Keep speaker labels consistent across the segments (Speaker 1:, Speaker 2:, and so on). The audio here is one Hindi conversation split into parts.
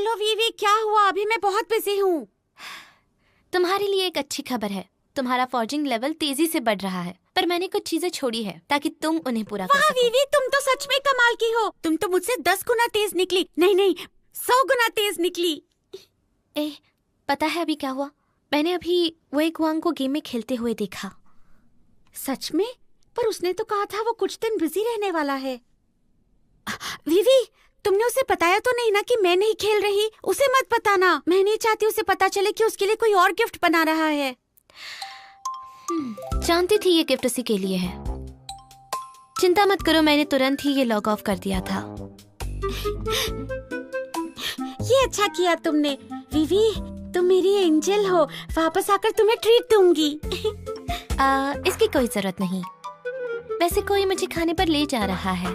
Speaker 1: बोलो वीवी, क्या हुआ? अभी मैं बहुत बिजी हूँ।
Speaker 2: तुम्हारे लिए एक अच्छी खबर है, तुम्हारा फॉर्जिंग लेवल तेजी से बढ़ रहा है, पर मैंने कुछ चीजें छोड़ी है ताकि तुम उन्हें पूरा कर सको।
Speaker 1: वीवी, तुम तो सच में कमाल की हो। तुम तो मुझसे 10 गुना तेज निकली। नहीं 100 गुना तेज निकली।
Speaker 2: पता है अभी क्या हुआ? मैंने अभी वेई क्वांग को गेम में खेलते हुए देखा।
Speaker 1: सच में? पर उसने तो कहा था वो कुछ दिन बिजी रहने वाला है। वीवी, तुमने उसे बताया तो नहीं ना कि मैं नहीं खेल रही? उसे मत बताना, मैं नहीं चाहती उसे पता चले कि उसके लिए कोई और गिफ्ट बना रहा है।
Speaker 2: जानती थी ये गिफ्ट उसी के लिए है। चिंता मत करो, मैंने तुरंत ही ये लॉग ऑफ कर दिया था।
Speaker 1: ये अच्छा किया तुमने। वीवी, तुम मेरी एंजल हो। वापस आकर तुम्हें ट्रीट दूंगी।
Speaker 2: इसकी कोई जरूरत नहीं। वैसे कोई मुझे खाने पर ले जा रहा है।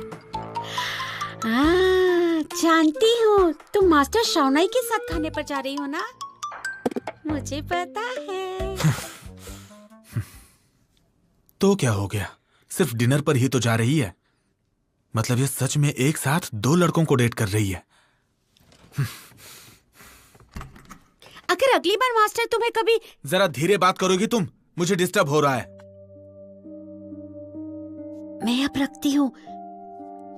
Speaker 1: जानती हूँ, तुम मास्टर शाओनाई के साथ खाने पर जा रही हो ना? मुझे पता है।
Speaker 3: तो क्या हो गया? सिर्फ डिनर पर ही तो जा रही है। मतलब ये सच में एक साथ 2 लड़कों को डेट कर रही है।
Speaker 1: अगर अगली बार मास्टर तुम्हें कभी...
Speaker 3: जरा धीरे बात करोगी तुम? मुझे डिस्टर्ब हो रहा है।
Speaker 1: मैं अब रखती हूँ।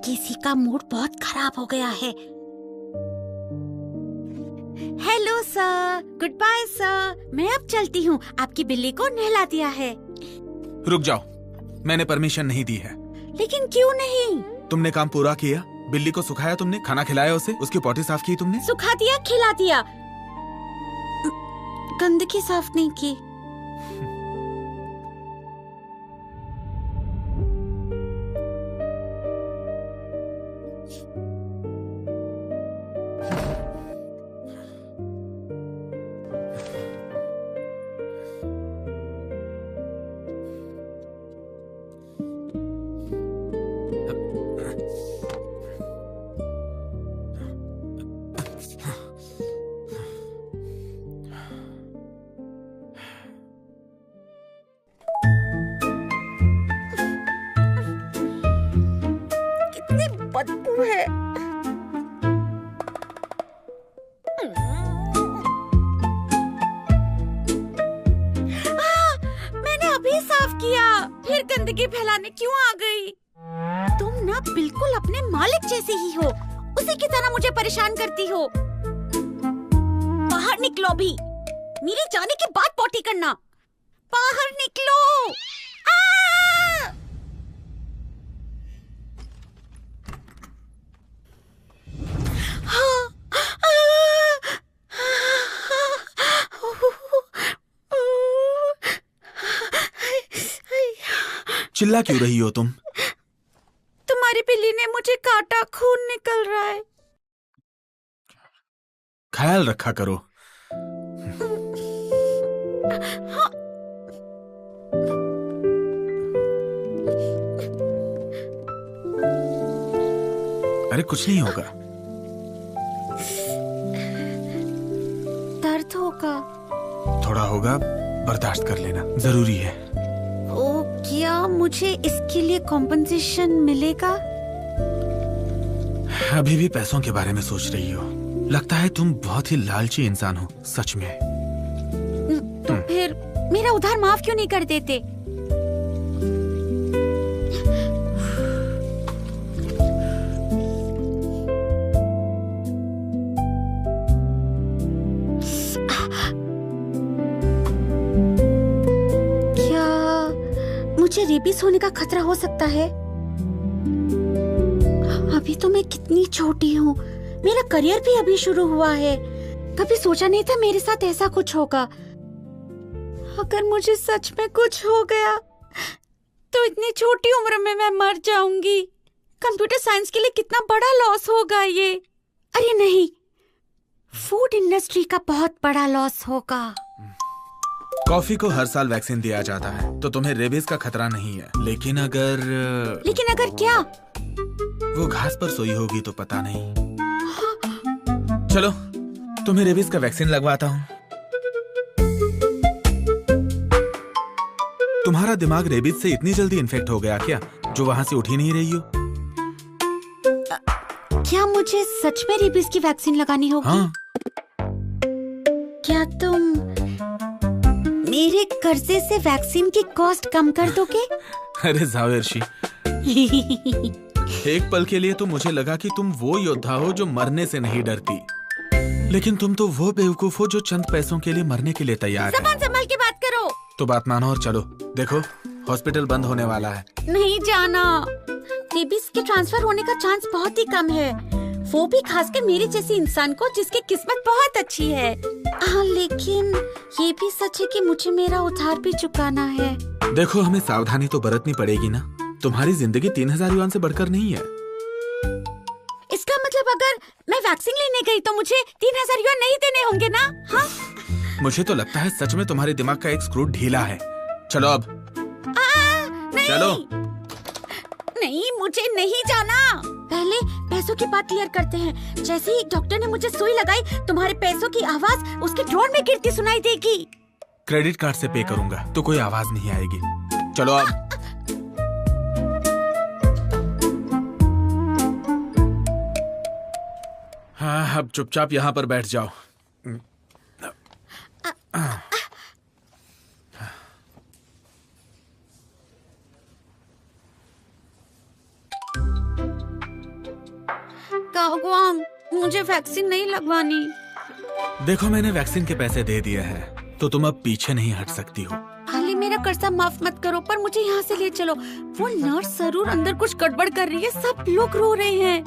Speaker 1: किसी का मूड बहुत खराब हो गया है। Hello sir, goodbye sir. मैं अब चलती हूँ, आपकी बिल्ली को नहला दिया है।
Speaker 3: रुक जाओ, मैंने परमिशन नहीं दी है।
Speaker 1: लेकिन क्यों नहीं?
Speaker 3: तुमने काम पूरा किया। बिल्ली को सुखाया तुमने, खाना खिलाया उसे, उसकी पॉटी साफ की तुमने।
Speaker 1: सुखा दिया, खिला दिया, गंदगी साफ नहीं की। बदबू है। मैंने अभी साफ किया, फिर गंदगी फैलाने क्यों आ गई? तुम ना बिल्कुल अपने मालिक जैसे ही हो, उसी की तरह मुझे परेशान करती हो। बाहर निकलो भी, मेरे जाने के बाद पॉटी करना। बाहर निकलो।
Speaker 3: चिल्ला क्यों रही हो तुम?
Speaker 1: तुम्हारी बिल्ली ने मुझे काटा, खून निकल रहा है।
Speaker 3: ख्याल रखा करो। अरे कुछ नहीं होगा।
Speaker 1: दर्द होगा?
Speaker 3: थोड़ा होगा, बर्दाश्त कर लेना, जरूरी है।
Speaker 1: ओ, क्या मुझे इसके लिए कॉम्पनसेशन मिलेगा?
Speaker 3: अभी भी पैसों के बारे में सोच रही हो? लगता है तुम बहुत ही लालची इंसान हो, सच में।
Speaker 1: तो फिर मेरा उधार माफ क्यों नहीं कर देते? मुझे रेबीज होने का खतरा हो सकता है। अभी तो मैं कितनी छोटी हूँ, मेरा करियर भी अभी शुरू हुआ है। कभी सोचा नहीं था मेरे साथ ऐसा कुछ होगा। अगर मुझे सच में कुछ हो गया तो इतनी छोटी उम्र में मैं मर जाऊंगी। कंप्यूटर साइंस के लिए कितना बड़ा लॉस होगा ये। अरे नहीं, फूड इंडस्ट्री का बहुत बड़ा लॉस होगा।
Speaker 3: कॉफी को हर साल वैक्सीन दिया जाता है, तो तुम्हें रेबीज का खतरा नहीं है। लेकिन अगर
Speaker 1: क्या?
Speaker 3: वो घास पर सोई होगी तो पता नहीं। चलो तुम्हें रेबीज का वैक्सीन लगवाता हूँ। तुम्हारा दिमाग रेबीज से इतनी जल्दी इन्फेक्ट हो गया क्या, जो वहाँ से उठ ही नहीं रही हो?
Speaker 1: क्या मुझे सच में रेबीज की वैक्सीन लगानी होगी?
Speaker 3: हाँ,
Speaker 1: क्या तुम मेरे कर्जे से वैक्सीन की कॉस्ट कम कर दोगे?
Speaker 3: अरे जाओ अर्शी, एक पल के लिए तो मुझे लगा कि तुम वो योद्धा हो जो मरने से नहीं डरती, लेकिन तुम तो वो बेवकूफ हो जो चंद पैसों के लिए मरने के लिए तैयार है।
Speaker 1: ज़बान संभाल के बात करो।
Speaker 3: तो बात मानो और चलो। देखो, हॉस्पिटल बंद होने वाला है।
Speaker 1: नहीं जाना। रेबीज के ट्रांसफर होने का चांस बहुत ही कम है, वो भी खासकर मेरे जैसे इंसान को जिसकी किस्मत बहुत अच्छी है। हाँ, लेकिन ये भी सच है कि मुझे मेरा उधार भी चुकाना है।
Speaker 3: देखो, हमें सावधानी तो बरतनी पड़ेगी ना। तुम्हारी जिंदगी 3000 युआन से बढ़कर नहीं है।
Speaker 1: इसका मतलब अगर मैं वैक्सीन लेने गई तो मुझे 3000 युआन नहीं देने होंगे ना? हाँ?
Speaker 3: मुझे तो लगता है सच में तुम्हारे दिमाग का एक स्क्रू ढीला है। चलो अब।
Speaker 1: नहीं।
Speaker 3: चलो।
Speaker 1: नहीं, मुझे नहीं जाना। पहले पैसों की बात क्लियर करते हैं। जैसे ही डॉक्टर ने मुझे सुई लगाई, तुम्हारे पैसों की आवाज उसके ड्रॉर में गिरती सुनाई देगी।
Speaker 3: क्रेडिट कार्ड से पे करूंगा तो कोई आवाज नहीं आएगी। चलो अब। हाँ, अब चुपचाप यहाँ पर बैठ जाओ।
Speaker 1: काओगवांग, मुझे वैक्सीन नहीं लगवानी।
Speaker 3: देखो, मैंने वैक्सीन के पैसे दे दिए हैं, तो तुम अब पीछे नहीं हट सकती हो।
Speaker 1: खाली मेरा कर्जा माफ मत करो, पर मुझे यहाँ से ले चलो। वो नर्स जरूर अंदर कुछ गड़बड़ कर रही है, सब लोग रो रहे हैं।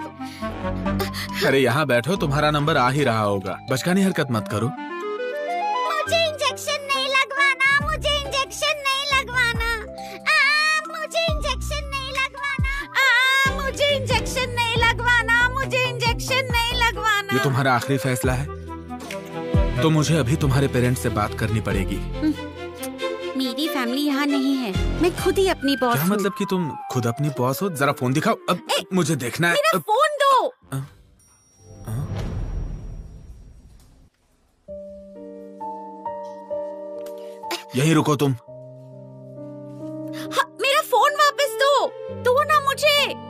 Speaker 3: अरे यहाँ बैठो, तुम्हारा नंबर आ ही रहा होगा। बचकानी हरकत मत करो।
Speaker 1: मुझे इंजेक्शन नहीं लगवाना, मुझे इंजेक्शन नहीं लगवाना, मुझे इंजेक्शन नहीं लगवाना, मुझे इंजेक्शन नहीं लगवाना, मुझे इंजेक्शन नहीं लगवाना।
Speaker 3: ये तुम्हारा आखिरी फैसला है? तो मुझे अभी तुम्हारे पेरेंट्स से बात करनी पड़ेगी।
Speaker 1: मेरी फैमिली यहाँ नहीं है, मैं खुद ही अपनी बॉस
Speaker 3: क्या
Speaker 1: हूँ।
Speaker 3: मतलब कि तुम खुद अपनी बॉस हो? जरा फोन दिखाओ। अब मुझे देखना है।
Speaker 1: मेरा फोन दो।
Speaker 3: यहीं रुको तुम।
Speaker 1: हाँ, मेरा फोन वापस दो। दो ना मुझे।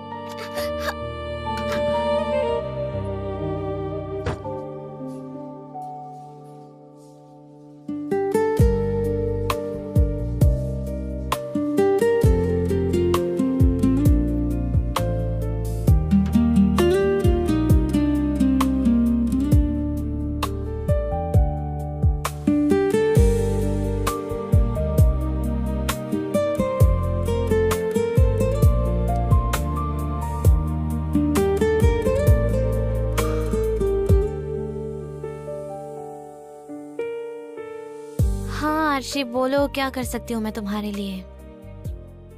Speaker 2: अर्शी, बोलो, क्या कर सकती हूँ मैं तुम्हारे लिए?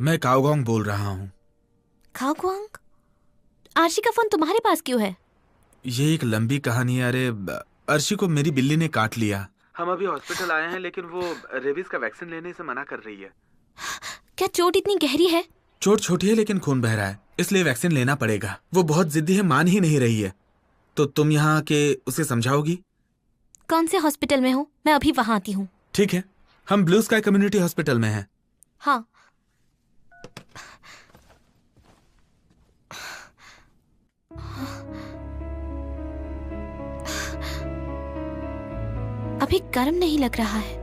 Speaker 3: मैं काओगोंग बोल रहा हूँ।
Speaker 2: काओगोंग? अर्शी का फोन तुम्हारे पास क्यों है?
Speaker 3: ये एक लंबी कहानी है। अरे, अर्शी को मेरी बिल्ली ने काट लिया। हम अभी हॉस्पिटल आए हैं, लेकिन वो रेबीज का वैक्सीन लेने से मना कर रही है।
Speaker 2: क्या चोट इतनी गहरी है?
Speaker 3: चोट छोटी है लेकिन खून बह रहा है, इसलिए वैक्सीन लेना पड़ेगा। वो बहुत जिद्दी है, मान ही नहीं रही है। तो तुम यहाँ आके उसे समझाओगी?
Speaker 2: कौन से हॉस्पिटल में हो? मैं अभी वहाँ आती हूँ।
Speaker 3: ठीक है, हम ब्लू स्काई कम्युनिटी हॉस्पिटल में हैं।
Speaker 2: हाँ। अभी गर्म नहीं लग रहा है।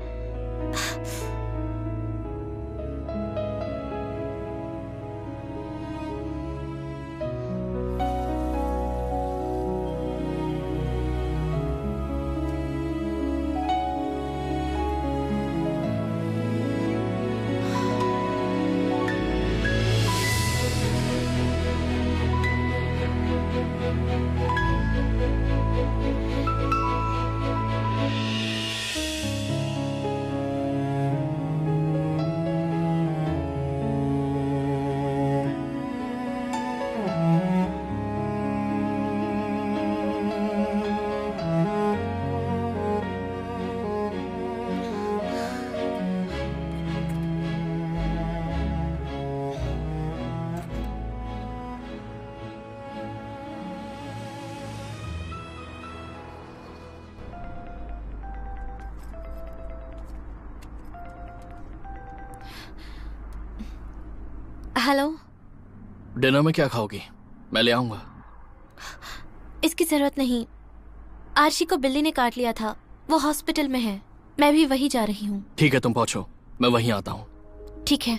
Speaker 2: हेलो।
Speaker 4: डिनर में क्या खाओगी? मैं ले आऊंगा।
Speaker 2: इसकी जरूरत नहीं। आर्शी को बिल्ली ने काट लिया था, वो हॉस्पिटल में है, मैं भी वही जा रही हूँ।
Speaker 4: ठीक है, तुम पहुंचो, मैं वहीं आता हूँ।
Speaker 2: ठीक है।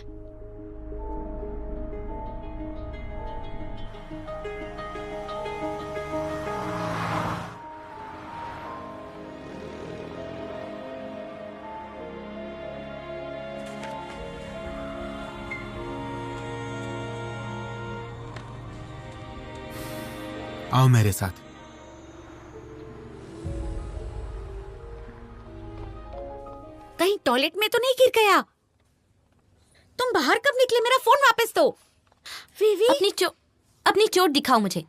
Speaker 3: आओ मेरे साथ।
Speaker 1: कहीं टॉयलेट में तो नहीं गिर गया? तुम बाहर कब निकले? मेरा फोन वापस दो। वीवी,
Speaker 2: अपनी चोट दिखाओ मुझे।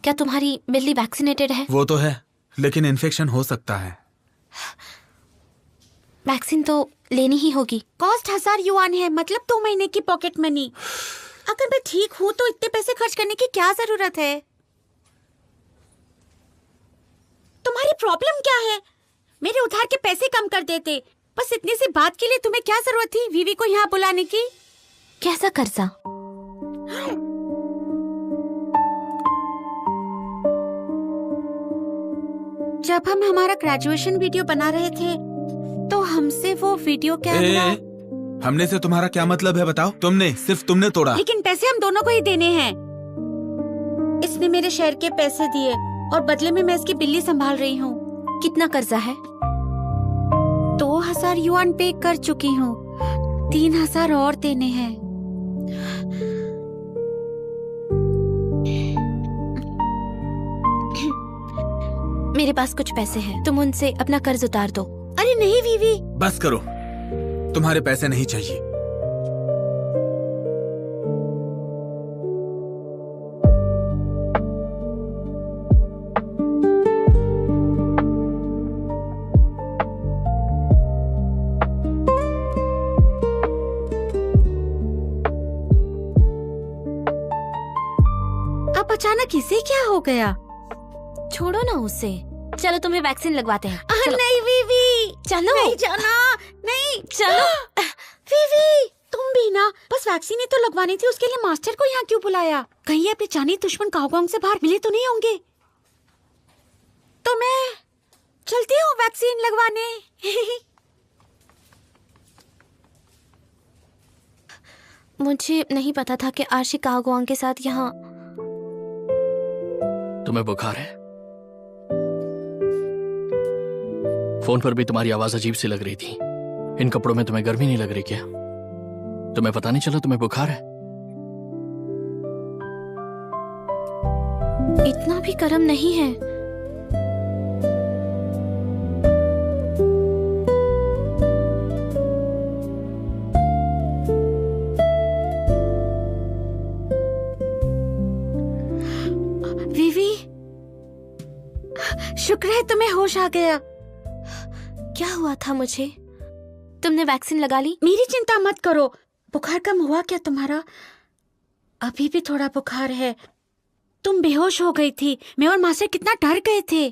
Speaker 2: क्या तुम्हारी बिल्ली वैक्सीनेटेड है?
Speaker 3: वो तो है, लेकिन इन्फेक्शन हो सकता है।
Speaker 2: वैक्सीन तो लेनी ही होगी।
Speaker 1: कॉस्ट 1000 युआन है, मतलब 2 महीने की पॉकेट मनी। अगर मैं ठीक हूँ तो इतने पैसे खर्च करने की क्या जरूरत है? तुम्हारी प्रॉब्लम क्या है? मेरे उधार के पैसे कम कर देते। बस इतनी सी बात के लिए तुम्हें क्या जरूरत थी वीवी को यहाँ बुलाने की?
Speaker 2: कैसा कर्जा?
Speaker 1: जब हम हमारा ग्रेजुएशन वीडियो बना रहे थे तो हमसे वो वीडियो कैमरा।
Speaker 3: हमने से तुम्हारा क्या मतलब है बताओ? सिर्फ तुमने तोड़ा।
Speaker 1: लेकिन पैसे हम दोनों को ही देने हैं। इसने मेरे शेयर के पैसे दिए और बदले में मैं इसकी बिल्ली संभाल रही हूँ।
Speaker 2: कितना कर्जा है?
Speaker 1: 2000 युआन पे कर चुकी हूँ, 3000 और देने हैं।
Speaker 2: मेरे पास कुछ पैसे हैं, तुम उनसे अपना कर्ज उतार दो।
Speaker 1: अरे नहीं वीवी,
Speaker 3: बस करो, तुम्हारे पैसे नहीं चाहिए।
Speaker 1: अब अचानक इसे क्या हो गया?
Speaker 2: छोड़ो ना उसे, चलो तुम्हें वैक्सीन लगवाते हैं। चलो।
Speaker 1: नहीं वीवी,
Speaker 2: चलो।
Speaker 1: नहीं जाना, नहीं।
Speaker 2: चलो।
Speaker 1: वीवी, तुम भी ना, बस वैक्सीन ही तो लगवानी थी, उसके लिए मास्टर को यहाँ क्यों बुलाया? कहीं अपने जानी दुश्मन काओगोंग से बाहर मिले तो नहीं होंगे? तो मैं चलती हूँ वैक्सीन लगवाने।
Speaker 2: मुझे नहीं पता था कि आर्शी काओगोंग के साथ यहाँ।
Speaker 4: तुम्हें बुखार है? फोन पर भी तुम्हारी आवाज अजीब सी लग रही थी। इन कपड़ों में तुम्हें गर्मी नहीं लग रही क्या? तुम्हें पता नहीं चला तुम्हें बुखार है?
Speaker 2: इतना भी गर्म नहीं है।
Speaker 1: वीवी, शुक्र है तुम्हें होश आ गया।
Speaker 2: क्या हुआ था मुझे? तुमने वैक्सीन लगा ली?
Speaker 1: मेरी चिंता मत करो। बुखार कम हुआ क्या तुम्हारा? अभी भी थोड़ा बुखार है। तुम बेहोश हो गई थी। मैं और मास्टर कितना डर गए थे।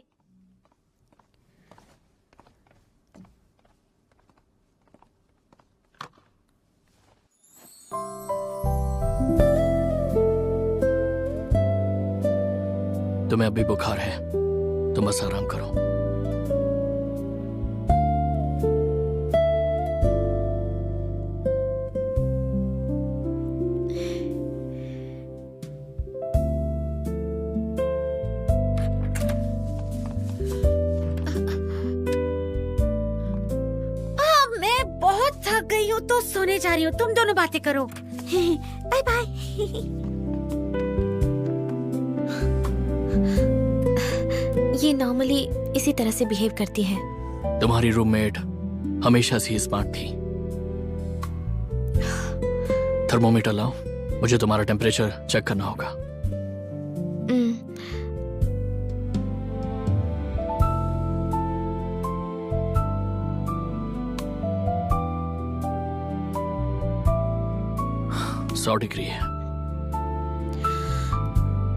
Speaker 4: तुम्हें अभी बुखार है, तुम बस आराम करो।
Speaker 1: मैं बहुत थक गई हूँ तो सोने जा रही हूँ। तुम दोनों बातें करो। Bye bye.
Speaker 2: ये नॉर्मली इसी तरह से बिहेव करती है।
Speaker 4: तुम्हारी रूममेट हमेशा से स्मार्ट थी। थर्मोमीटर लाओ, मुझे तुम्हारा टेम्परेचर चेक करना होगा। सौ डिग्री है।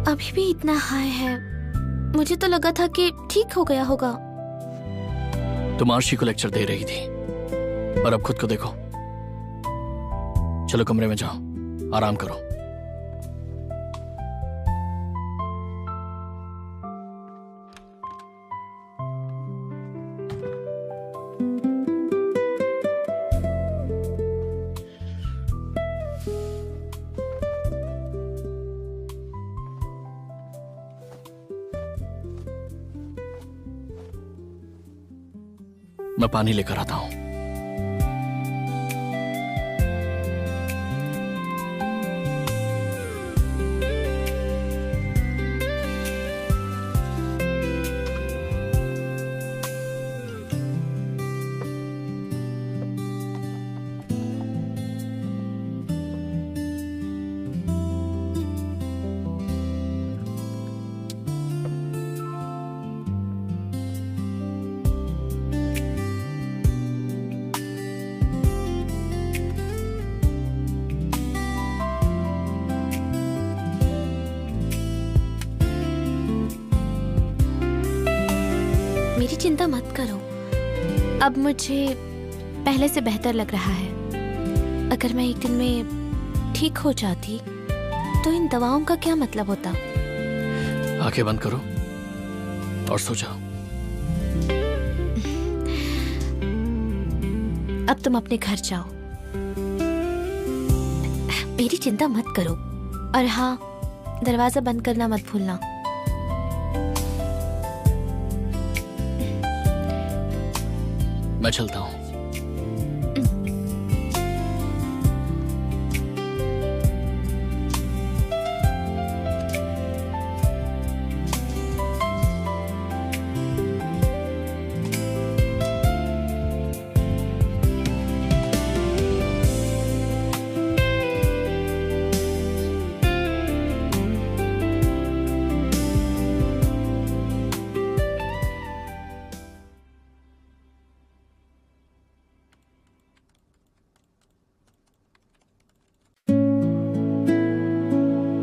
Speaker 2: अभी भी इतना हाई है। मुझे तो लगा था कि ठीक हो गया होगा।
Speaker 4: तुम आर्शी को लेक्चर दे रही थी, और अब खुद को देखो। चलो कमरे में जाओ, आराम करो। मैं पानी लेकर आता हूं।
Speaker 2: मेरी चिंता मत करो, अब मुझे पहले से बेहतर लग रहा है। अगर मैं एक दिन में ठीक हो जाती तो इन दवाओं का क्या मतलब होता।
Speaker 4: आंखें बंद करो और सो जाओ।
Speaker 2: अब तुम अपने घर जाओ, मेरी चिंता मत करो। और हाँ, दरवाजा बंद करना मत भूलना।
Speaker 4: मैं चलता हूं।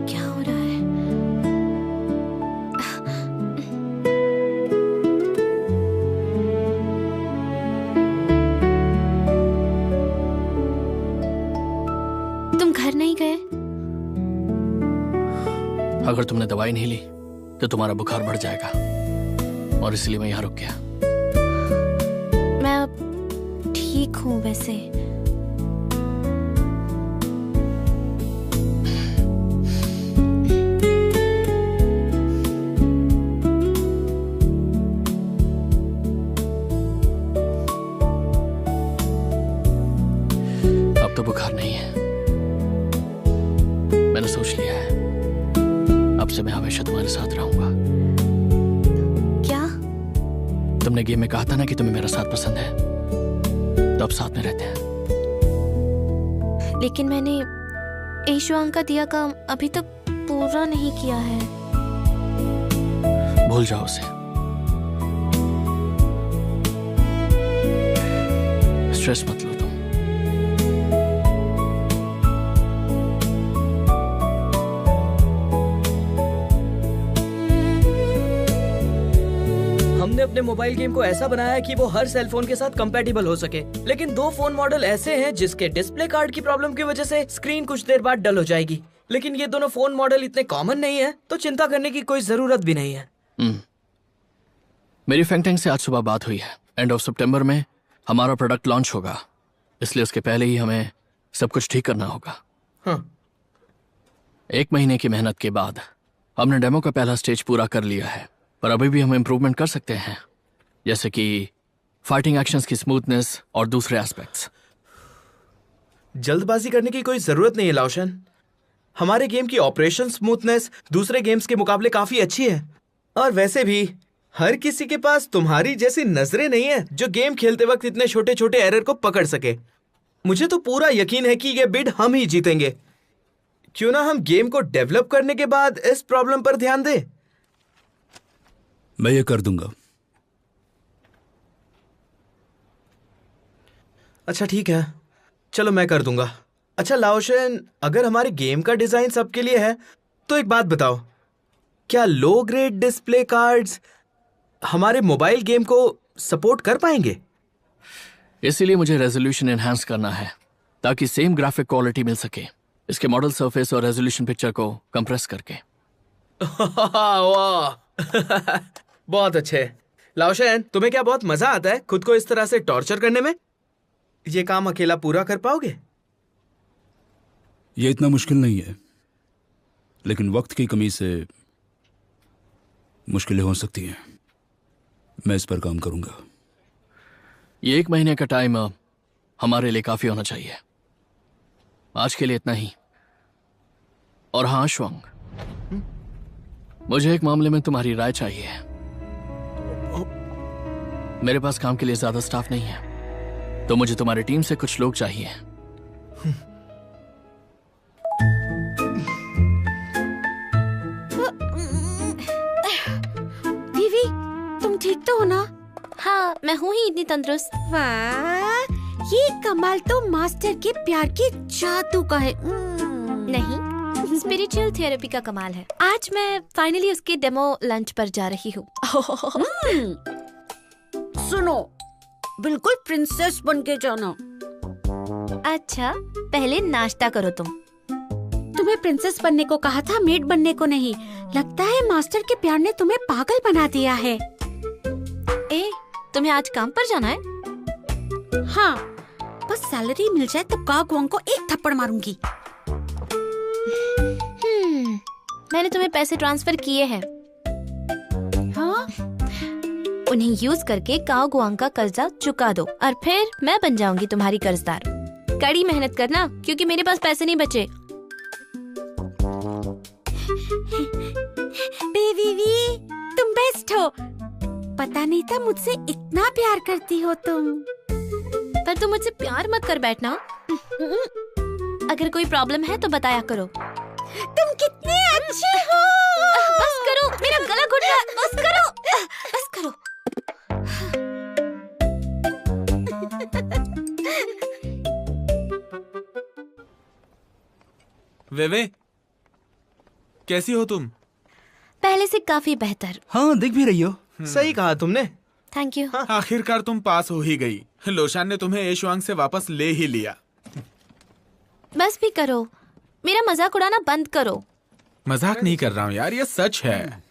Speaker 2: क्या हो रहा है? तुम घर नहीं गए?
Speaker 4: अगर तुमने दवाई नहीं ली तो तुम्हारा बुखार बढ़ जाएगा, और इसलिए मैं यहाँ रुक गया।
Speaker 2: मैं अब ठीक हूँ वैसे।
Speaker 4: अब तो बुखार नहीं है, मैंने सोच लिया है, अब से मैं हमेशा तुम्हारे साथ रहूंगा।
Speaker 2: क्या?
Speaker 4: तुमने गेम में कहा था ना कि तुम्हें मेरा साथ पसंद है, तो अब साथ में रहते हैं।
Speaker 2: लेकिन मैंने ईशुआंग का दिया काम अभी तक पूरा नहीं किया है।
Speaker 4: भूल जाओ उसे। स्ट्रेस मत लो तुम।
Speaker 5: हमने अपने मोबाइल गेम को ऐसा बनाया है कि वो हर सेल फोन के साथ कंपैटिबल हो सके, लेकिन 2 फोन मॉडल ऐसे हैं जिसके डिस्प्ले कार्ड की प्रॉब्लम की वजह से स्क्रीन कुछ देर बाद डल हो जाएगी। लेकिन ये दोनों फोन मॉडल इतने कॉमन नहीं है, तो चिंता करने की कोई जरूरत भी नहीं है।
Speaker 4: मेरी फैंगटेंग से आज सुबह बात हुई है। एंड ऑफ सितंबर में हमारा प्रोडक्ट लॉन्च होगा, इसलिए उसके पहले ही हमें सब कुछ ठीक करना होगा।
Speaker 5: हाँ।
Speaker 4: 1 महीने की मेहनत के बाद हमने डेमो का पहला स्टेज पूरा कर लिया है, पर अभी भी हम इम्प्रूवमेंट कर सकते हैं, जैसे कि फाइटिंग एक्शंस की स्मूथनेस और दूसरे एस्पेक्ट्स।
Speaker 5: जल्दबाजी करने की कोई जरूरत नहीं है लाओशन। हमारे गेम की ऑपरेशन स्मूथनेस दूसरे गेम्स के मुकाबले काफी अच्छी है। और वैसे भी हर किसी के पास तुम्हारी जैसी नजरें नहीं है जो गेम खेलते वक्त इतने छोटे छोटे एरर को पकड़ सके। मुझे तो पूरा यकीन है कि ये बिड हम ही जीतेंगे। क्यों ना हम गेम को डेवलप करने के बाद इस प्रॉब्लम पर ध्यान दें।
Speaker 6: मैं ये कर दूंगा।
Speaker 5: अच्छा ठीक है, चलो मैं कर दूंगा। अच्छा लाओशन, अगर हमारे गेम का डिजाइन सबके लिए है तो एक बात बताओ, क्या लो ग्रेड डिस्प्ले कार्ड्स हमारे मोबाइल गेम को सपोर्ट कर पाएंगे?
Speaker 4: इसीलिए मुझे रेजोल्यूशन एनहांस करना है ताकि सेम ग्राफिक क्वालिटी मिल सके, इसके मॉडल सरफेस और रेजोल्यूशन पिक्चर को कंप्रेस करके।
Speaker 5: वाह बहुत अच्छे। लाओशन, तुम्हें क्या बहुत मजा आता है खुद को इस तरह से टॉर्चर करने में? ये काम अकेला पूरा कर पाओगे?
Speaker 6: ये इतना मुश्किल नहीं है, लेकिन वक्त की कमी से मुश्किलें हो सकती हैं। मैं इस पर काम करूंगा।
Speaker 4: ये 1 महीने का टाइम हमारे लिए काफी होना चाहिए। आज के लिए इतना ही। और हाँ श्वांग, मुझे एक मामले में तुम्हारी राय चाहिए। मेरे पास काम के लिए ज्यादा स्टाफ नहीं है, तो मुझे तुम्हारी टीम से कुछ लोग चाहिए।
Speaker 1: वीवी, तुम ठीक तो हो ना?
Speaker 2: हाँ, मैं हूँ ही इतनी तंदुरुस्त।
Speaker 1: वाह, ये कमाल तो मास्टर के प्यार के जादू का है।
Speaker 2: नहीं, स्पिरिचुअल थेरेपी का कमाल है। आज मैं फाइनली उसके डेमो लंच पर जा रही हूँ।
Speaker 1: सुनो, बिल्कुल प्रिंसेस बन के जाना।
Speaker 2: अच्छा, पहले नाश्ता करो तुम।
Speaker 1: तुम्हें प्रिंसेस बनने को कहा था, मेड बनने को नहीं। लगता है मास्टर के प्यार ने तुम्हें पागल बना दिया है।
Speaker 2: ए, तुम्हें आज काम पर जाना है?
Speaker 1: हाँ, बस सैलरी मिल जाए तो कागवांग को एक थप्पड़ मारूंगी।
Speaker 2: मैंने तुम्हें पैसे ट्रांसफर किए हैं।
Speaker 1: हाँ?
Speaker 2: उन्हें यूज करके काओ गुआंग का कर्जा चुका दो और फिर मैं बन जाऊंगी तुम्हारी कर्जदार। कड़ी मेहनत करना, क्योंकि मेरे पास पैसे नहीं बचे।
Speaker 1: बेबी, तुम बेस्ट हो। पता नहीं था मुझसे इतना प्यार करती हो तुम।
Speaker 2: पर तुम मुझसे प्यार मत कर बैठना। अगर कोई प्रॉब्लम है तो बताया करो।
Speaker 1: तुम कितने अच्छे हो।
Speaker 2: बस करो, मेरा गला घुट रहा है। बस करो, बस करो।
Speaker 3: वेवे, कैसी हो तुम?
Speaker 2: पहले से काफी बेहतर।
Speaker 6: हाँ, दिख भी रही हो।
Speaker 5: सही कहा तुमने।
Speaker 2: Thank you.
Speaker 3: आखिरकार तुम पास हो ही गई। लोशान ने तुम्हें एशवांग से वापस ले ही लिया।
Speaker 2: बस भी करो, मेरा मजाक उड़ाना बंद करो।
Speaker 3: मजाक नहीं कर रहा हूँ यार, ये सच है।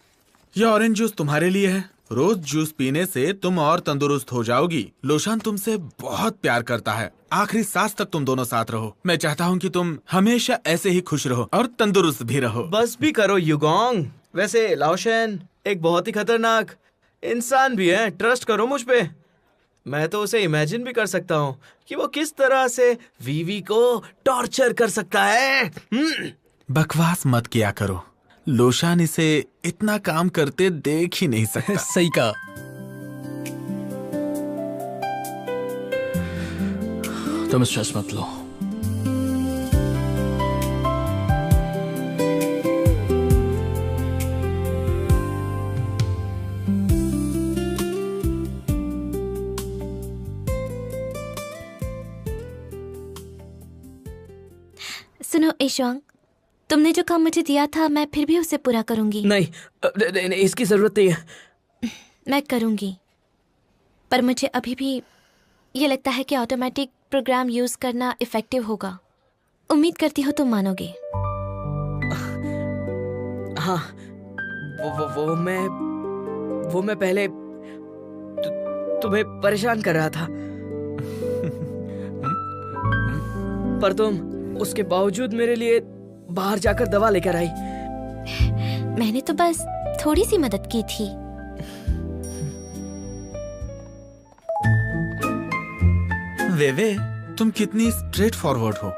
Speaker 3: ये ऑरेंज जूस तुम्हारे लिए है। रोज जूस पीने से तुम और तंदुरुस्त हो जाओगी। लोशान तुमसे बहुत प्यार करता है। आखिरी सांस तक तुम दोनों साथ रहो। मैं चाहता हूँ कि तुम हमेशा ऐसे ही खुश रहो और तंदुरुस्त भी रहो।
Speaker 5: बस भी करो युगोंग। वैसे लाओशन एक बहुत ही खतरनाक इंसान भी है। ट्रस्ट करो मुझ पे। मैं तो उसे इमेजिन भी कर सकता हूँ कि वो किस तरह से वीवी को टॉर्चर कर सकता है।
Speaker 3: बकवास मत किया करो। लोशान इसे इतना काम करते देख ही नहीं सकता।
Speaker 6: सही कहा।
Speaker 4: तुम स्ट्रेस मत लो।
Speaker 2: सुनो एशवांग, तुमने जो काम मुझे दिया था मैं फिर भी उसे पूरा करूंगी।
Speaker 5: नहीं, इसकी जरूरत नहीं है।
Speaker 2: मैं करूंगी, पर मुझे अभी भी ये लगता है कि ऑटोमेटिक प्रोग्राम यूज करना इफेक्टिव होगा। उम्मीद करती हो तुम मानोगे।
Speaker 5: हाँ, वो मैं पहले तुम्हें परेशान कर रहा था, पर तुम उसके बावजूद मेरे लिए बाहर जाकर दवा लेकर आई।
Speaker 2: मैंने तो बस थोड़ी सी मदद की थी।
Speaker 3: वेवे, तुम कितनी स्ट्रेट फॉरवर्ड हो।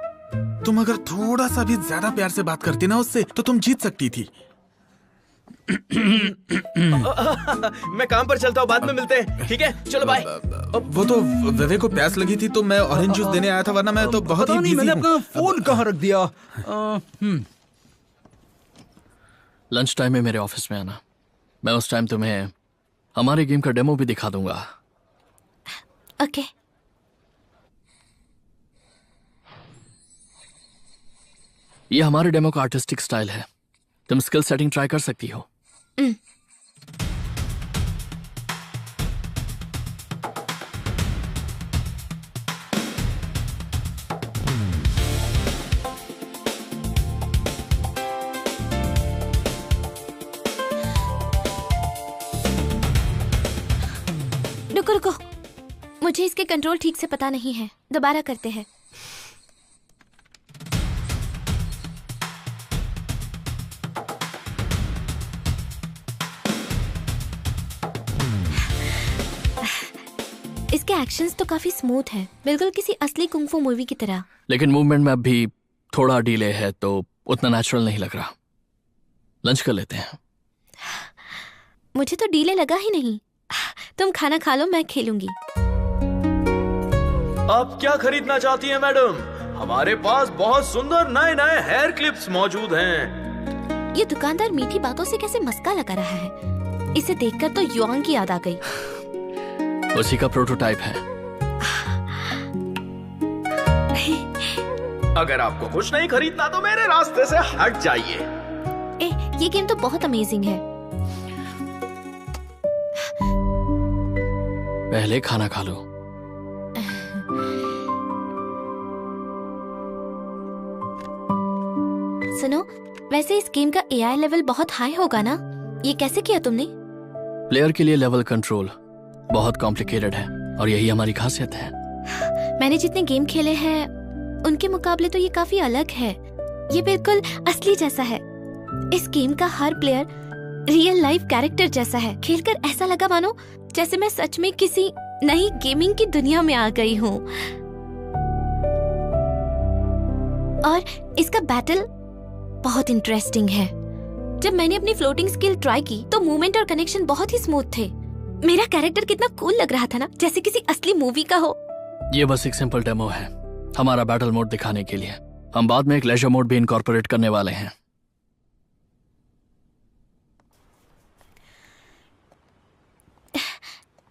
Speaker 3: तुम अगर थोड़ा सा भी ज्यादा प्यार से बात करती ना उससे, तो तुम जीत सकती थी।
Speaker 5: मैं काम पर चलता हूँ, बाद में मिलते हैं। ठीक है, चलो बाय।
Speaker 3: वो तो वेवे को प्यास लगी थी तो मैं ऑरेंज जूस देने आया था, वरना मैं तो बहुत ही बिजी
Speaker 6: मैंने
Speaker 3: हूँ।
Speaker 6: अपना फोन कहाँ रख दिया।
Speaker 4: लंच टाइम में मेरे ऑफिस में आना। मैं उस टाइम तुम्हें हमारे गेम का डेमो भी दिखा दूंगा।
Speaker 2: ओके।
Speaker 4: ये हमारे डेमो का आर्टिस्टिक स्टाइल है। तुम स्किल सेटिंग ट्राई कर सकती हो।
Speaker 2: रुको रुको, मुझे इसके कंट्रोल ठीक से पता नहीं है। दोबारा करते हैं। इसके एक्शंस तो काफी स्मूथ हैं, बिल्कुल किसी असली कुंग-फू मूवी की तरह।
Speaker 4: लेकिन मूवमेंट में अभी थोड़ा डिले है तो उतना नेचुरल नहीं लग रहा। लंच कर लेते हैं।
Speaker 2: मुझे तो डिले लगा ही नहीं। तुम खाना खा लो, मैं खेलूंगी।
Speaker 5: आप क्या खरीदना चाहती हैं मैडम? हमारे पास बहुत सुंदर नए नए हेयर क्लिप्स मौजूद हैं।
Speaker 2: ये दुकानदार मीठी बातों से कैसे मस्का लगा रहा है। इसे देखकर तो युआंग की याद आ गई।
Speaker 4: उसी का प्रोटोटाइप है।
Speaker 5: अगर आपको कुछ नहीं खरीदना तो मेरे रास्ते से हट जाइए।
Speaker 2: ये गेम तो बहुत अमेजिंग है।
Speaker 4: पहले खाना खा लो।
Speaker 2: सुनो, वैसे इस गेम का एआई लेवल बहुत हाई होगा ना? ये कैसे किया तुमने?
Speaker 4: प्लेयर के लिए लेवल कंट्रोल बहुत कॉम्प्लिकेटेड है और यही हमारी खासियत है।
Speaker 2: मैंने जितने गेम खेले हैं उनके मुकाबले तो ये काफी अलग है। ये बिल्कुल असली जैसा है। इस गेम का हर प्लेयर रियल लाइफ कैरेक्टर जैसा है। खेलकर ऐसा लगा मानो जैसे मैं सच में किसी नई गेमिंग की दुनिया में आ गई हूँ। और इसका बैटल बहुत इंटरेस्टिंग है। जब मैंने अपनी फ्लोटिंग स्किल ट्राई की तो मूवमेंट और कनेक्शन बहुत ही स्मूथ थे। मेरा कैरेक्टर कितना कूल लग रहा था ना, जैसे किसी असली मूवी का हो।
Speaker 4: ये बस एक सिंपल डेमो है हमारा बैटल मोड दिखाने के लिए। हम बाद में एक लेजर मोड भी इनकॉर्पोरेट करने वाले हैं।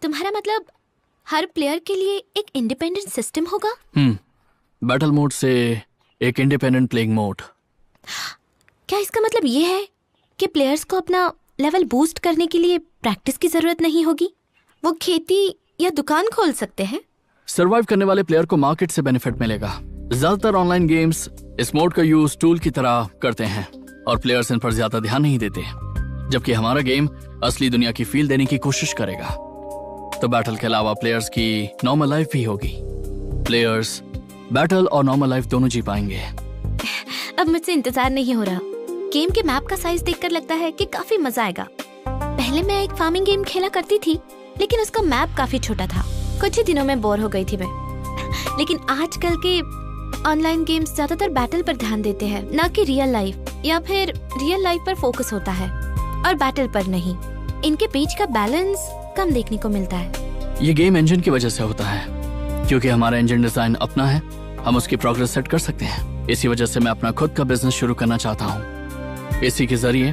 Speaker 2: तुम्हारा मतलब हर प्लेयर के लिए एक इंडिपेंडेंट सिस्टम होगा?
Speaker 4: बैटल मोड से एक इंडिपेंडेंट प्लेइंग मोड।
Speaker 2: क्या इसका मतलब ये है कि प्लेयर्स को अपना लेवल बूस्ट करने के लिए प्रैक्टिस की जरूरत नहीं होगी? वो खेती या दुकान खोल सकते हैं?
Speaker 4: सरवाइव करने वाले प्लेयर को मार्केट से बेनिफिट मिलेगा। ज्यादातर ऑनलाइन गेम्स इस मोड का यूज टूल की तरह करते हैं और प्लेयर्स इन पर ज्यादा ध्यान नहीं देते, जबकि हमारा गेम असली दुनिया की फील देने की कोशिश करेगा। तो बैटल के अलावा प्लेयर्स की नॉर्मल लाइफ भी होगी। प्लेयर्स बैटल और नॉर्मल लाइफ दोनों जी पाएंगे।
Speaker 2: अब मुझसे इंतजार नहीं हो रहा। गेम के मैप का साइज देखकर लगता है कि काफी मजा आएगा। पहले मैं एक फार्मिंग गेम खेला करती थी, लेकिन उसका मैप काफी छोटा था। कुछ ही दिनों में बोर हो गई थी मैं। लेकिन आजकल के ऑनलाइन गेम्स ज्यादातर बैटल पर ध्यान देते हैं, ना कि रियल लाइफ, या फिर रियल लाइफ पर फोकस होता है और बैटल पर नहीं। इनके बीच का बैलेंस कम देखने को मिलता है।
Speaker 4: ये गेम इंजन की वजह से होता है, क्योंकि हमारा इंजन डिजाइन अपना है। हम उसकी प्रोग्रेस सेट कर सकते हैं। इसी वजह से मैं अपना खुद का बिजनेस शुरू करना चाहता हूँ। इसी के जरिए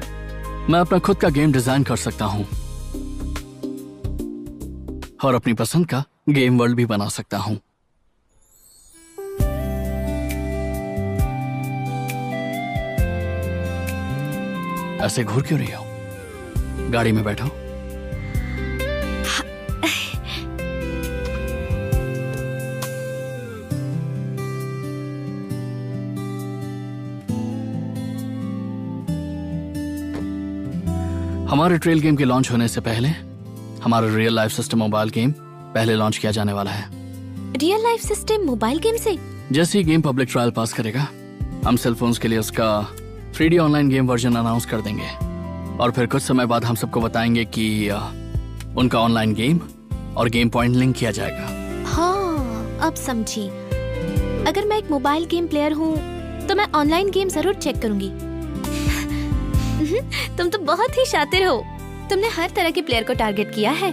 Speaker 4: मैं अपना खुद का गेम डिजाइन कर सकता हूँ और अपनी पसंद का गेम वर्ल्ड भी बना सकता हूँ। ऐसे घूर क्यों रही हो? गाड़ी में बैठो। हमारे ट्रेल गेम के लॉन्च होने से पहले हमारा real life system mobile game पहले लॉन्च किया जाने वाला है।
Speaker 2: Real life system mobile game से?
Speaker 4: जैसे ही गेम पब्लिक ट्रायल पास करेगा, हम सेल फोन्स के लिए उसका 3D online game version announce कर देंगे और फिर कुछ समय बाद हम सबको बताएंगे कि उनका ऑनलाइन गेम और गेम पॉइंट लिंक किया जाएगा।
Speaker 2: हाँ, अब समझी। अगर मैं एक मोबाइल गेम प्लेयर हूँ तो मैं ऑनलाइन गेम जरूर चेक करूंगी। तुम तो बहुत ही शातिर हो। तुमने हर तरह के प्लेयर को टारगेट किया है।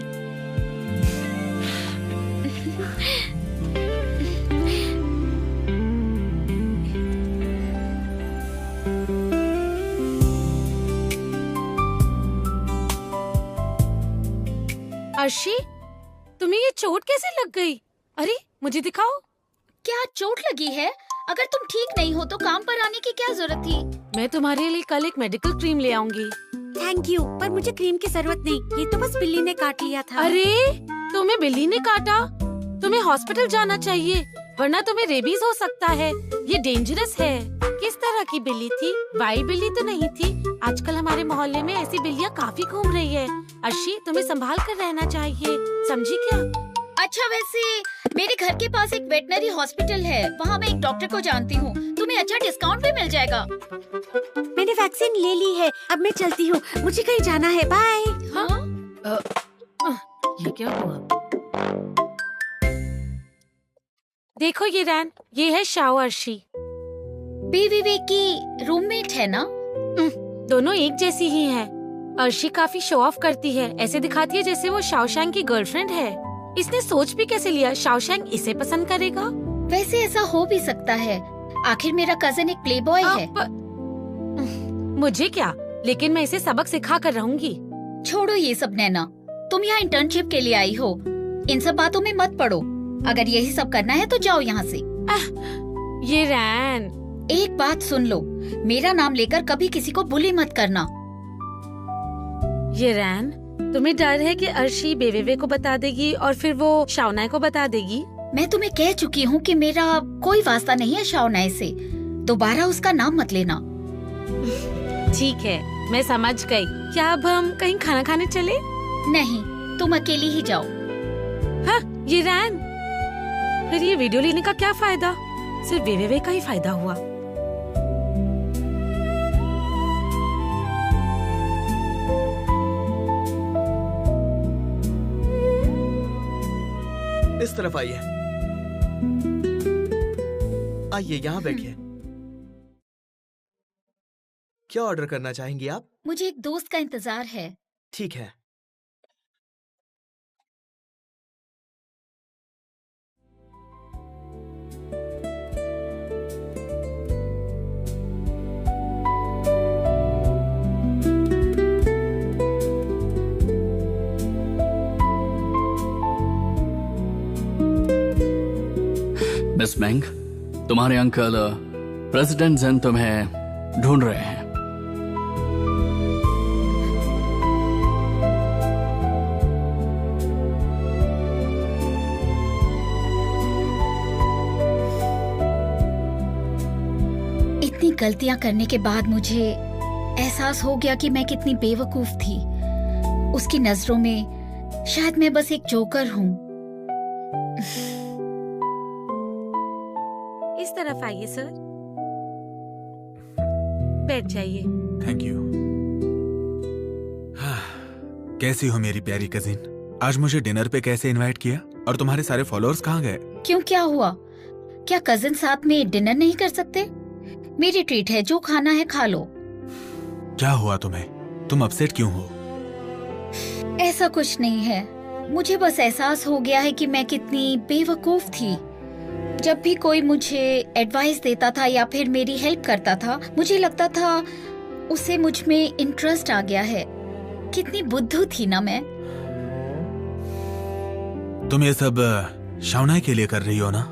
Speaker 1: अर्शी, तुम्हें ये चोट कैसे लग गई? अरे मुझे दिखाओ।
Speaker 7: क्या चोट लगी है? अगर तुम ठीक नहीं हो तो काम पर आने की क्या जरूरत थी?
Speaker 1: मैं तुम्हारे लिए कल एक मेडिकल क्रीम ले आऊंगी।
Speaker 8: थैंक यू, पर मुझे क्रीम की जरूरत नहीं। ये तो बस बिल्ली ने काट लिया था।
Speaker 1: अरे तुम्हें बिल्ली ने काटा? तुम्हें हॉस्पिटल जाना चाहिए, वरना तुम्हें रेबीज हो सकता है। ये डेंजरस है। किस तरह की बिल्ली थी? वाइल्ड बिल्ली तो नहीं थी। आजकल हमारे मोहल्ले में ऐसी बिल्लियाँ काफी घूम रही है। अर्शी, तुम्हें संभाल कर रहना चाहिए, समझी क्या?
Speaker 7: अच्छा, वैसे मेरे घर के पास एक वेटनरी हॉस्पिटल है, वहाँ मैं एक डॉक्टर को जानती हूँ। तुम्हें अच्छा डिस्काउंट भी मिल जाएगा।
Speaker 8: मैंने वैक्सीन ले ली है, अब मैं चलती हूँ, मुझे कहीं जाना है। बाय।
Speaker 1: हाँ? ये क्या हुआ?
Speaker 8: देखो ये रैन, ये है शाओ अर्शी।
Speaker 7: बीवी की रूममेट है ना?
Speaker 8: दोनों एक जैसी ही हैं। अर्शी काफी शो ऑफ करती है, ऐसे दिखाती है जैसे वो शाओशैंग की गर्लफ्रेंड है। इसने सोच भी कैसे लिया शाओशैंग इसे पसंद करेगा?
Speaker 7: वैसे ऐसा हो भी सकता है, आखिर मेरा कजन एक प्लेबॉय है।
Speaker 8: मुझे क्या, लेकिन मैं इसे सबक सिखा कर रहूंगी।
Speaker 7: छोड़ो ये सब नैना, तुम यहाँ इंटर्नशिप के लिए आई हो, इन सब बातों में मत पड़ो। अगर यही सब करना है तो जाओ यहाँ से।
Speaker 8: ये रैन,
Speaker 7: एक बात सुन लो, मेरा नाम लेकर कभी किसी को बुली मत करना।
Speaker 8: ये रैन, तुम्हें डर है कि अर्शी बेवेवे को बता देगी और फिर वो शाओनाई को बता देगी?
Speaker 7: मैं तुम्हें कह चुकी हूँ कि मेरा कोई वास्ता नहीं है शाओनाई से, दोबारा उसका नाम मत लेना।
Speaker 8: ठीक है, मैं समझ गई। क्या अब हम कहीं खाना खाने चले?
Speaker 7: नहीं, तुम अकेली ही जाओ।
Speaker 8: हाँ, ये रैन, फिर ये वीडियो लेने का क्या फायदा? सिर्फ बेवेवे का ही फायदा हुआ।
Speaker 5: इस तरफ आइए, आइए यहाँ बैठिए। क्या ऑर्डर करना चाहेंगी आप?
Speaker 7: मुझे एक दोस्त का इंतजार है।
Speaker 5: ठीक है।
Speaker 4: मिस मेंग, तुम्हारे अंकल प्रेसिडेंट जेन तुम्हें ढूंढ रहे हैं।
Speaker 7: इतनी गलतियां करने के बाद मुझे एहसास हो गया कि मैं कितनी बेवकूफ थी। उसकी नजरों में शायद मैं बस एक जोकर हूँ।
Speaker 8: इस तरफ आइए सर, बैठ जाइए।
Speaker 3: Thank you. कैसी हो मेरी प्यारी कजिन? आज मुझे डिनर पे कैसे इनवाइट किया? और तुम्हारे सारे फॉलोअर्स कहाँ गए?
Speaker 7: क्यों, क्या हुआ? क्या कजिन साथ में डिनर नहीं कर सकते? मेरी ट्रीट है, जो खाना है खा लो।
Speaker 3: क्या हुआ तुम्हें? तुम अपसेट क्यों हो?
Speaker 7: ऐसा कुछ नहीं है, मुझे बस एहसास हो गया है कि मैं कितनी बेवकूफ थी। जब भी कोई मुझे एडवाइस देता था या फिर मेरी हेल्प करता था, मुझे लगता था उसे मुझ में इंटरेस्ट आ गया है। कितनी बुद्धू थी ना मैं।
Speaker 3: तुम ये सब शाओनाई के लिए कर रही हो ना?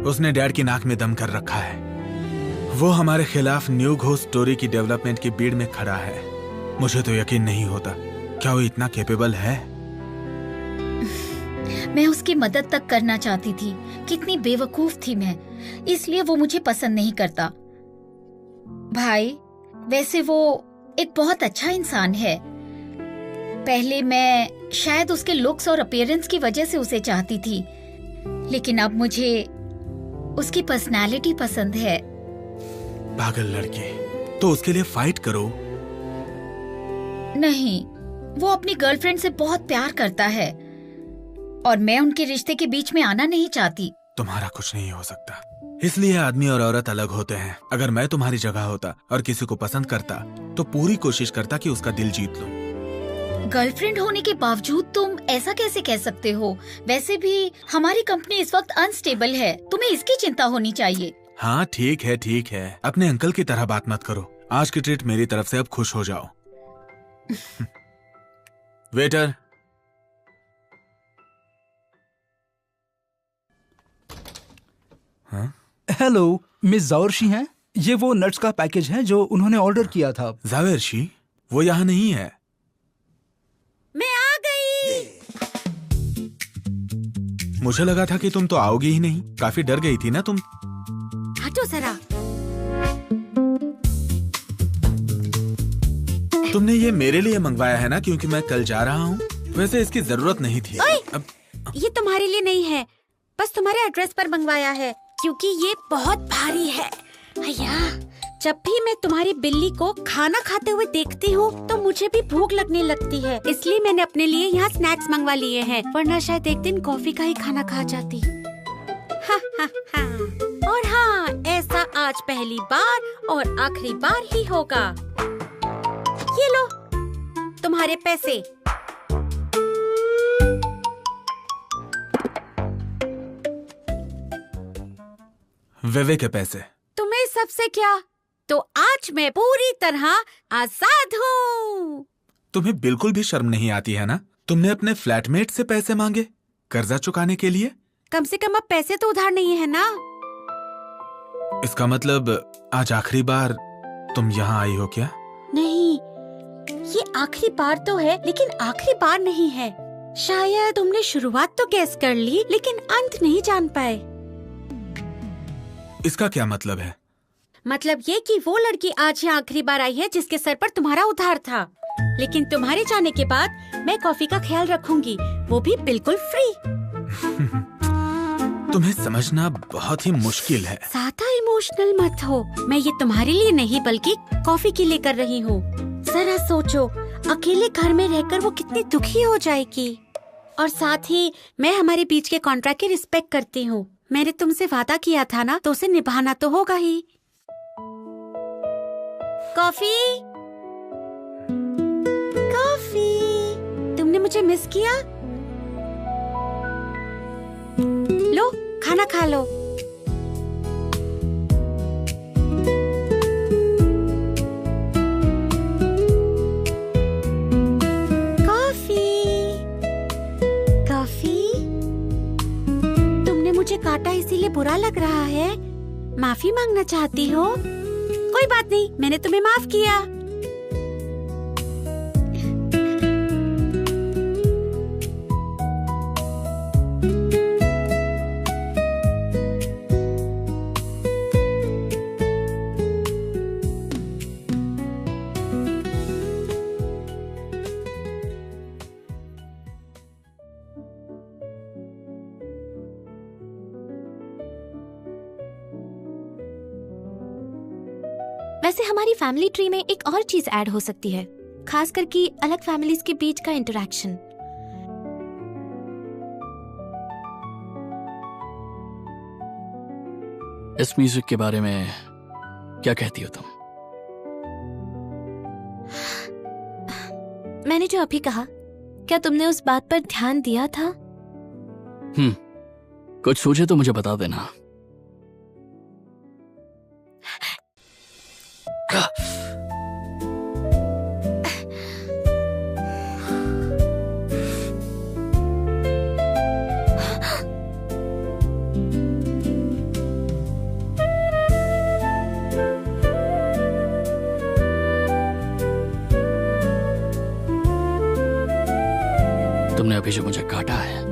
Speaker 3: उसने डैड की नाक में दम कर रखा है। वो हमारे खिलाफ न्यू घोस्ट स्टोरी की डेवलपमेंट की भीड़ में खड़ा है। मुझे तो यकीन नहीं होता, क्या वो इतना कैपेबल है?
Speaker 7: मैं उसकी मदद तक करना चाहती थी। कितनी बेवकूफ थी मैं, इसलिए वो मुझे पसंद नहीं करता। भाई, वैसे वो एक बहुत अच्छा इंसान है। पहले मैं शायद उसके लुक्स और अपीयरेंस की वजह से उसे चाहती थी, लेकिन अब मुझे उसकी पर्सनालिटी पसंद है।
Speaker 3: पागल लड़के, तो उसके लिए फाइट करो।
Speaker 7: नहीं, वो अपनी गर्लफ्रेंड से बहुत प्यार करता है और मैं उनके रिश्ते के बीच में आना नहीं चाहती।
Speaker 3: तुम्हारा कुछ नहीं हो सकता, इसलिए आदमी और औरत अलग होते हैं। अगर मैं तुम्हारी जगह होता और किसी को पसंद करता तो पूरी कोशिश करता कि उसका दिल जीत लूं।
Speaker 7: गर्लफ्रेंड होने के बावजूद तुम ऐसा कैसे कह सकते हो? वैसे भी हमारी कंपनी इस वक्त अनस्टेबल है, तुम्हें इसकी चिंता होनी चाहिए।
Speaker 3: हाँ ठीक है ठीक है, अपने अंकल की तरह बात मत करो। आज की ट्रीट मेरी तरफ से अब खुश हो जाओ। वेटर,
Speaker 6: हेलो, मिस जावर्शी हैं? ये वो नट्स का पैकेज है जो उन्होंने ऑर्डर किया था।
Speaker 3: जावेरशी, वो यहाँ नहीं है।
Speaker 8: मैं आ गई।
Speaker 3: मुझे लगा था कि तुम तो आओगी ही नहीं। काफी डर गई थी ना तुम।
Speaker 8: हटो जरा।
Speaker 3: तुमने ये मेरे लिए मंगवाया है ना, क्योंकि मैं कल जा रहा हूँ। वैसे इसकी जरूरत नहीं थी। अब
Speaker 8: ये तुम्हारे लिए नहीं है, बस तुम्हारे एड्रेस पर मंगवाया है, क्योंकि ये बहुत भारी है। भैया, जब भी मैं तुम्हारी बिल्ली को खाना खाते हुए देखती हूँ तो मुझे भी भूख लगने लगती है, इसलिए मैंने अपने लिए यहाँ स्नैक्स मंगवा लिए हैं, वरना शायद एक दिन कॉफी का ही खाना खा जाती। और हाँ, ऐसा आज पहली बार और आखिरी बार ही होगा। ये लो तुम्हारे पैसे।
Speaker 3: वेवे के पैसे।
Speaker 8: तुम्हें सबसे क्या? तो आज मैं पूरी तरह आजाद हूँ।
Speaker 3: तुम्हें बिल्कुल भी शर्म नहीं आती है ना? तुमने अपने फ्लैटमेट से पैसे मांगे कर्जा चुकाने के लिए?
Speaker 8: कम से कम अब पैसे तो उधार नहीं है ना।
Speaker 3: इसका मतलब आज आखिरी बार तुम यहाँ आई हो क्या?
Speaker 8: नहीं, ये आखिरी बार तो है, लेकिन आखिरी बार नहीं है। शायद तुमने शुरुआत तो गैस कर ली, लेकिन अंत नहीं जान पाए।
Speaker 3: इसका क्या मतलब है?
Speaker 8: मतलब ये कि वो लड़की आज यहाँ आखिरी बार आई है जिसके सर पर तुम्हारा उधार था। लेकिन तुम्हारे जाने के बाद मैं कॉफी का ख्याल रखूंगी, वो भी बिल्कुल फ्री।
Speaker 3: तुम्हें समझना बहुत ही मुश्किल है।
Speaker 8: ज्यादा इमोशनल मत हो। मैं ये तुम्हारे लिए नहीं बल्कि कॉफी के लिए कर रही हूँ। जरा सोचो, अकेले घर में रहकर वो कितनी दुखी हो जाएगी। और साथ ही मैं हमारे बीच के कॉन्ट्रैक्ट की रिस्पेक्ट करती हूँ। मैंने तुमसे वादा किया था ना, तो उसे निभाना तो होगा ही। कॉफी, कॉफी, तुमने मुझे मिस किया? लो, खाना खा लो। कॉफी, कॉफी, तुमने मुझे काटा इसीलिए बुरा लग रहा है? माफी मांगना चाहती हो? कोई बात नहीं, मैंने तुम्हें माफ किया।
Speaker 2: वैसे हमारी फैमिली ट्री में एक और चीज ऐड हो सकती है, खास करके अलग फैमिलीज के बीच का इंटरेक्शन।
Speaker 4: इस म्यूजिक के बारे में क्या कहती हो तुम?
Speaker 2: मैंने जो अभी कहा, क्या तुमने उस बात पर ध्यान दिया था?
Speaker 4: कुछ सोचे तो मुझे बता देना। तुमने अभी जो मुझे काटा है,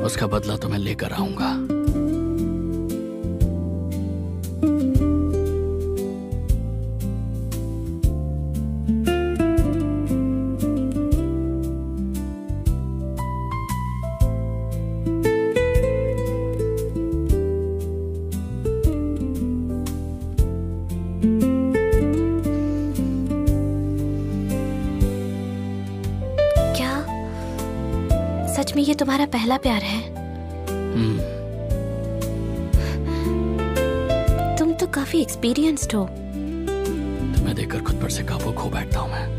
Speaker 4: उसका बदला तो मैं लेकर आऊंगा।
Speaker 2: सच में ये तुम्हारा पहला प्यार है? तुम तो काफी एक्सपीरियंस्ड हो।
Speaker 4: तुम्हें देखकर खुद पर से काबू खो बैठता हूं मैं।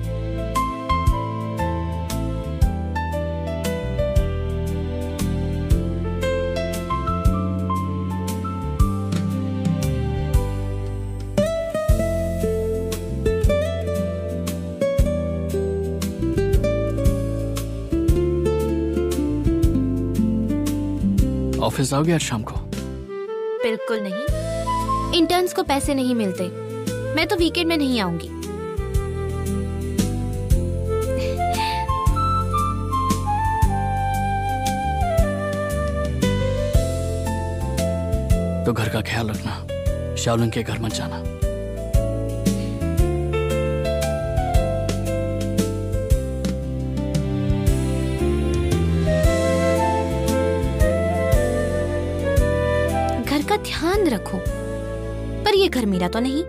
Speaker 4: ऑफिस आओगे आज शाम को?
Speaker 2: बिल्कुल नहीं, इंटर्न्स को पैसे नहीं मिलते। मैं तो वीकेंड में नहीं आऊंगी।
Speaker 4: तो घर का ख्याल रखना, शाओलिन के घर मत जाना।
Speaker 2: ध्यान रखो, पर ये घर मेरा तो नहीं।